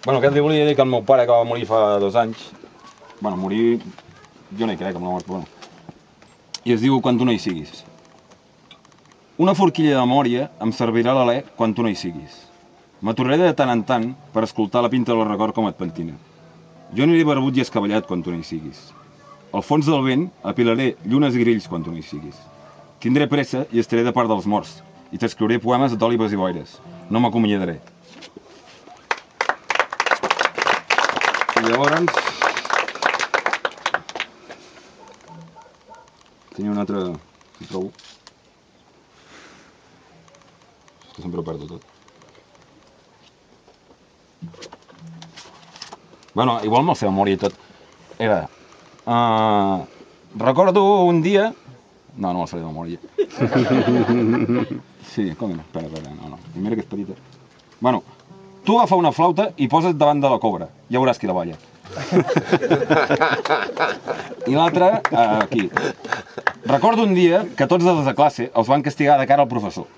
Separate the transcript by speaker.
Speaker 1: Bueno, aquest li volia dir que el meu pare, que va morir fa 2 anys, bueno, morir, jo no hi crec amb la mort, però bueno, i es diu Quan tu no hi siguis. Una forquilla de memòria em servirà l'alè quan tu no hi siguis. M'aturaré de tant en tant per escoltar la pinta del record com et pentina. Jo aniré barbut i escavallat quan tu no hi siguis. Al fons del vent apilaré llunes i grills quan tu no hi siguis. Tindré pressa i estaré de part dels morts, i t'escriuré poemes d'òlibes i boires. No m'acomiadaré. I llavors... Tenia un altre... si trobo... És que sempre ho perdo tot. Bueno, igual me'l sé de memòria i tot. Era... recordo un dia... No, no me'l sé de memòria. Sí, com era? Espera, no. Mira que és petita. Bueno, tu agafa una flauta i posa't davant de la cobra. Ja veuràs qui la balla. I l'altre, aquí. Recordo un dia que tots els de classe els van castigar de cara al professor.